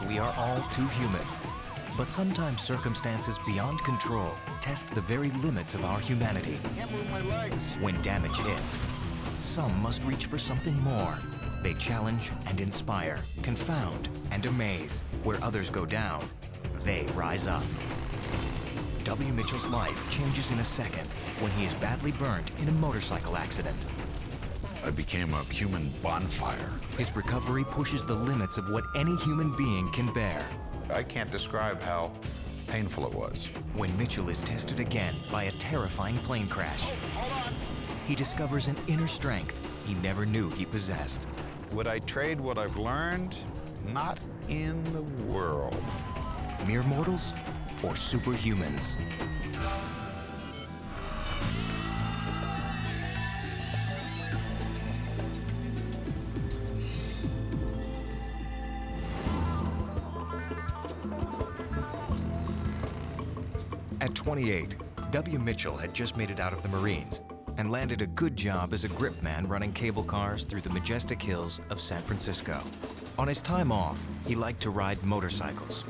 We are all too human. But sometimes circumstances beyond control test the very limits of our humanity. Can't move my legs. When damage hits, some must reach for something more. They challenge and inspire, confound and amaze. Where others go down, they rise up. W. Mitchell's life changes in a second when he is badly burnt in a motorcycle accident. I became a human bonfire. His recovery pushes the limits of what any human being can bear. I can't describe how painful it was. When Mitchell is tested again by a terrifying plane crash, he discovers an inner strength he never knew he possessed. Would I trade what I've learned? Not in the world. Mere mortals or superhumans? At 28, W. Mitchell had just made it out of the Marines and landed a good job as a gripman running cable cars through the majestic hills of San Francisco. On his time off, he liked to ride motorcycles.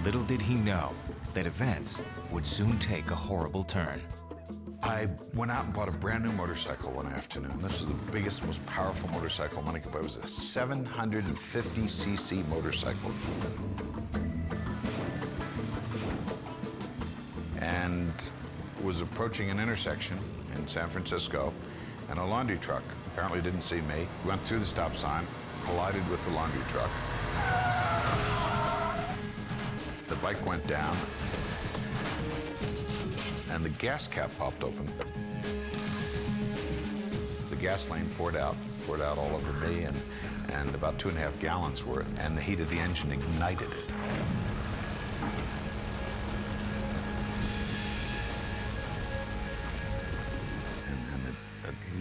Little did he know that events would soon take a horrible turn. I went out and bought a brand new motorcycle one afternoon. This was the biggest, most powerful motorcycle money could buy. It was a 750cc motorcycle. And was approaching an intersection in San Francisco, and a laundry truck apparently didn't see me, went through the stop sign, collided with the laundry truck. The bike went down, and the gas cap popped open. The gasoline poured out all over me, and about 2.5 gallons worth, and the heat of the engine ignited it.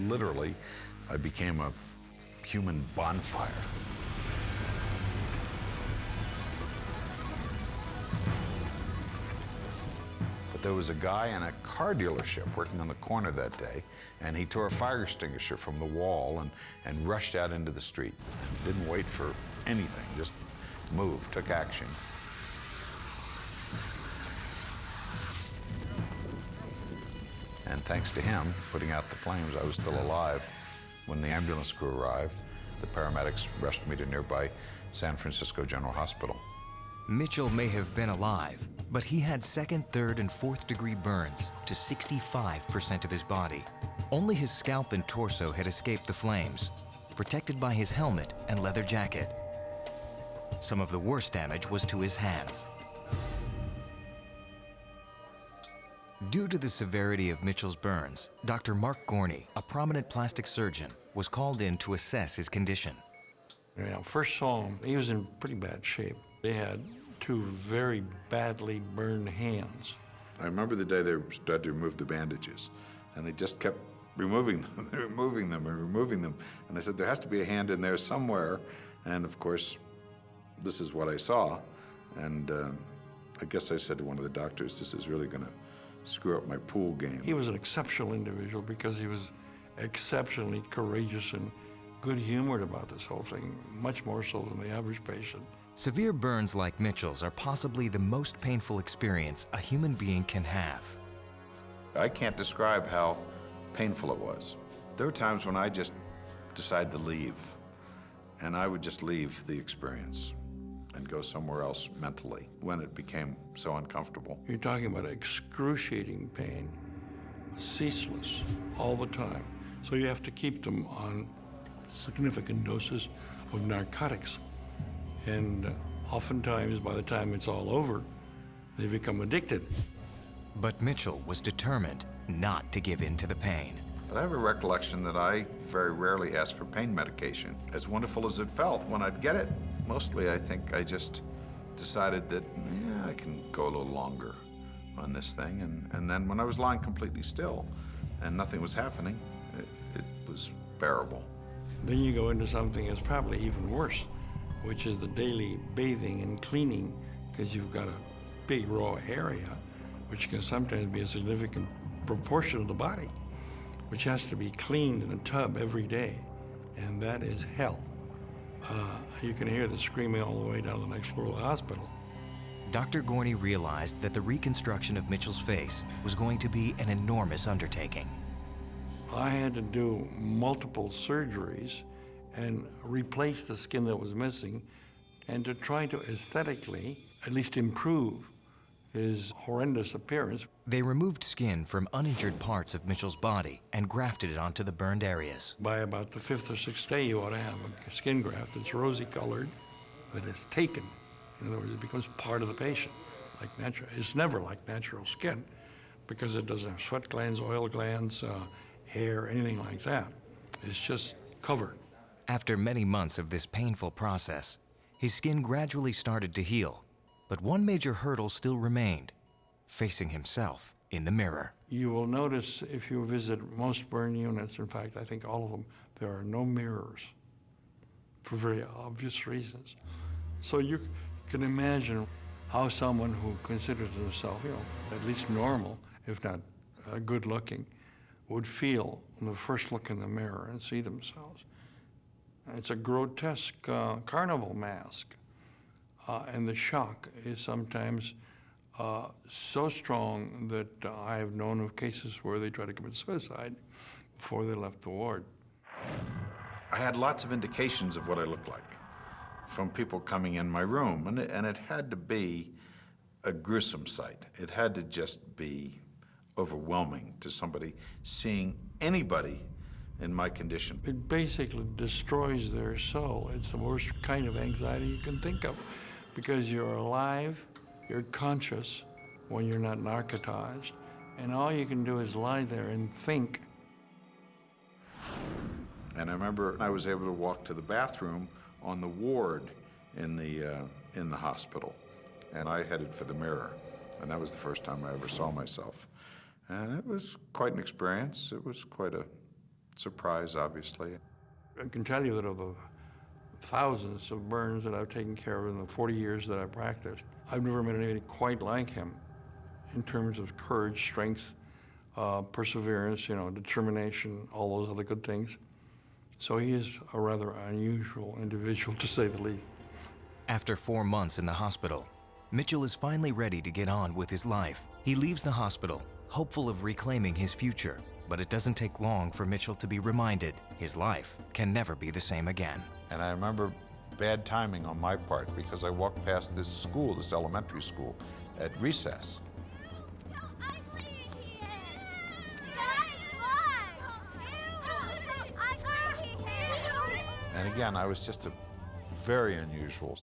Literally, I became a human bonfire. But there was a guy in a car dealership working on the corner that day, and he tore a fire extinguisher from the wall and rushed out into the street. Didn't wait for anything, just moved, took action. And thanks to him putting out the flames, I was still alive. When the ambulance crew arrived, the paramedics rushed me to nearby San Francisco General Hospital. Mitchell may have been alive, but he had second, third, and fourth degree burns to 65% of his body. Only his scalp and torso had escaped the flames, protected by his helmet and leather jacket. Some of the worst damage was to his hands. Due to the severity of Mitchell's burns, Dr. Mark Gorney, a prominent plastic surgeon, was called in to assess his condition. When I first saw him, he was in pretty bad shape. They had two very badly burned hands. I remember the day they started to remove the bandages, and they just kept removing them, removing them, and removing them. And I said, there has to be a hand in there somewhere. And of course, this is what I saw. And I guess I said to one of the doctors, this is really going to screw up my pool game. He was an exceptional individual because he was exceptionally courageous and good-humored about this whole thing, much more so than the average patient. Severe burns like Mitchell's are possibly the most painful experience a human being can have. I can't describe how painful it was. There were times when I just decided to leave, and I would just leave the experience and go somewhere else mentally when it became so uncomfortable. You're talking about excruciating pain, ceaseless, all the time. So you have to keep them on significant doses of narcotics. And oftentimes, by the time it's all over, they become addicted. But Mitchell was determined not to give in to the pain. But I have a recollection that I very rarely asked for pain medication. As wonderful as it felt when I'd get it, mostly I think I just decided that, yeah, I can go a little longer on this thing. And then when I was lying completely still and nothing was happening, it was bearable. Then you go into something that's probably even worse, which is the daily bathing and cleaning, because you've got a big raw area, which can sometimes be a significant proportion of the body, which has to be cleaned in a tub every day, and that is hell. You can hear the screaming all the way down the next floor of the hospital. Dr. Gorney realized that the reconstruction of Mitchell's face was going to be an enormous undertaking. I had to do multiple surgeries and replace the skin that was missing, and to try to aesthetically at least improve his horrendous appearance. They removed skin from uninjured parts of Mitchell's body and grafted it onto the burned areas. By about the 5th or 6th day, you ought to have a skin graft that's rosy colored, that is taken. In other words, it becomes part of the patient, like natural. It's never like natural skin, because it doesn't have sweat glands, oil glands, hair, anything like that. It's just covered. After many months of this painful process, his skin gradually started to heal. But one major hurdle still remained: facing himself in the mirror. You will notice if you visit most burn units, in fact, I think all of them, there are no mirrors for very obvious reasons. So you can imagine how someone who considers himself, at least normal, if not good looking, would feel on the first look in the mirror and see themselves. It's a grotesque carnival mask. And the shock is sometimes so strong that I have known of cases where they try to commit suicide before they left the ward. I had lots of indications of what I looked like from people coming in my room, and it had to be a gruesome sight. It had to just be overwhelming to somebody seeing anybody in my condition. It basically destroys their soul. It's the worst kind of anxiety you can think of, because you're alive, you're conscious when you're not narcotized, and all you can do is lie there and think. And I remember I was able to walk to the bathroom on the ward in the hospital, and I headed for the mirror, and that was the first time I ever saw myself. And it was quite an experience. It was quite a surprise, obviously. I can tell you that of the thousands of burns that I've taken care of in the 40 years that I've practiced, I've never met anybody quite like him in terms of courage, strength, perseverance, determination, all those other good things. So he is a rather unusual individual, to say the least. After 4 months in the hospital, Mitchell is finally ready to get on with his life. He leaves the hospital, hopeful of reclaiming his future, but it doesn't take long for Mitchell to be reminded his life can never be the same again. And I remember bad timing on my part, because I walked past this school, this elementary school, at recess. And again, I was just a very unusual